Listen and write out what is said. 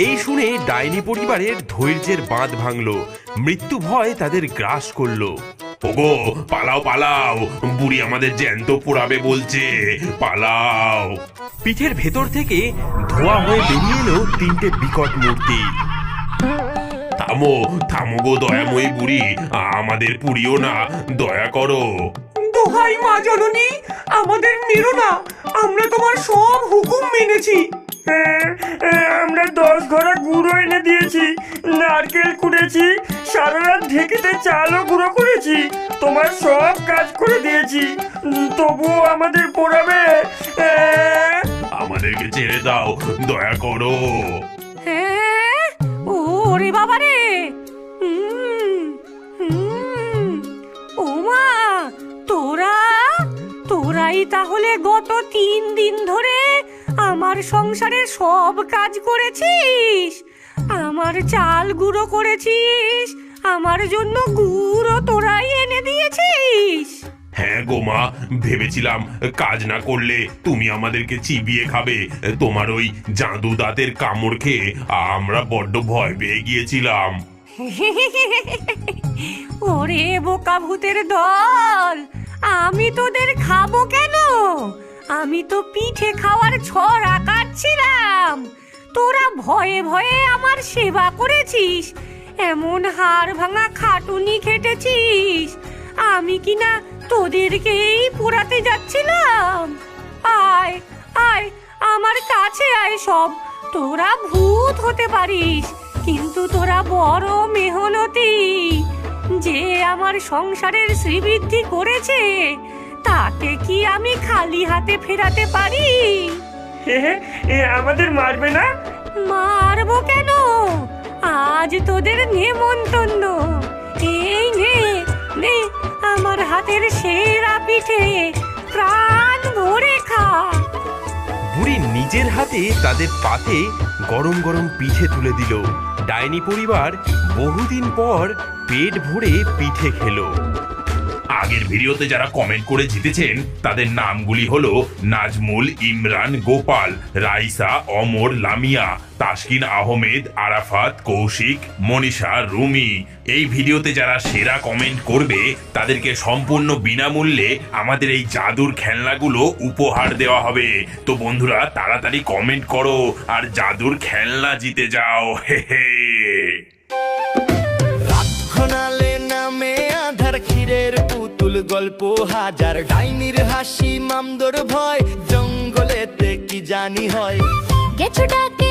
এই শুনে ডাইনি পরিবারের ধৈর্যের বাঁধ ভাঙল, মৃত্যু ভয় তাদের গ্রাস করলো। ওগো পালাও পালাও, বুড়ি আমাদের জ্যান্ত পোড়াবে বলছে, পালাও। পিঠের ভেতর থেকে ধোঁয়া হয়ে বেরিয়ে এলো তিনটে বিকট মূর্তি। থামো থামো গো দয়াময়ী বুড়ি, আমাদের পুড়িও না, দয়া করো। দোহাই মা জননী, আমাদের মেরো না, আমরা তোমার সব হুকুম মেনেছি। আমরা 10 ঘড়া গুঁড়ো এনে দিয়েছি, নারকেল কুড়েছি, সারা রাত ঢেকিতে চালও গুঁড়ো করেছি, তোমার সব কাজ করে দিয়েছি, তবুও আমাদের পোড়াবে। আমাদেরকে ছেড়ে দাও, দয়া করো। হ্যাঁ, ওরে বাবা রে, ও মা, তোরাই তাহলে গত 3 দিন ধরে আমার সংসারের সব কাজ করেছিস, আমার চাল গুঁড়ো করেছিস, আমার জন্য গুড়ও তোরাই এনে দিয়েছিস। হ্যাঁ গো মা, ভেবেছিলাম কাজ না করলে তুমি আমাদেরকে চিবিয়ে খাবে, তোমার ওই জাদু দাঁতের কামড় খেয়ে আমরা বড্ড ভয় পেয়ে গিয়েছিলাম। ওরে বোকা ভূতের দল, আমি তোদের খাবো কেন? আমি তো পিঠে খাওয়ার ছড়া কাটছিলাম, তোরা ভয়ে ভয়ে আমার সেবা করেছিস, এমন হাড় ভাঙা খাটুনি খেটেছিস, আমি কিনা তোদেরকেই পোড়াতে যাচ্ছিলাম। আয় আয়, আমার কাছে আয় সব, তোরা ভূত হতে পারিস, কিন্তু তোরা বড় মেহনতি। যে আমার সংসারের শ্রীবৃদ্ধি করেছে, তাকে কি আমি খালি হাতে ফেরাতে পারি? আমাদের মারবে না? মারবো কেন? আজ তোদের নেমন্তন্ন, এই নে নে আমার হাতের সেরা পিঠে, প্রাণ ভরে খা। বুড়ি নিজের হাতে তাদের পাতে গরম গরম পিঠে তুলে দিল। ডাইনি পরিবার বহুদিন পর পেট ভরে পিঠে খেলো। আগের ভিডিওতে যারা কমেন্ট করে জিতেছেন তাদের নামগুলি হলো নাজমুল, ইমরান, গোপাল, রাইসা, অমর, লামিয়া, তাসকিন আহমেদ, আরাফাত, কৌশিক, মনীষা, রুমি। এই ভিডিওতে যারা সেরা কমেন্ট করবে তাদেরকে সম্পূর্ণ বিনামূল্যে আমাদের এই জাদুর খেলনাগুলো উপহার দেওয়া হবে। তো বন্ধুরা তাড়াতাড়ি কমেন্ট করো আর জাদুর খেলনা জিতে যাও। হে হে। ক্ষীরের পুতুল গল্প হাজার, ডাইনির হাসি, মামদোর ভয়, জঙ্গলেতে কি জানি হয়, গেছো ডাকে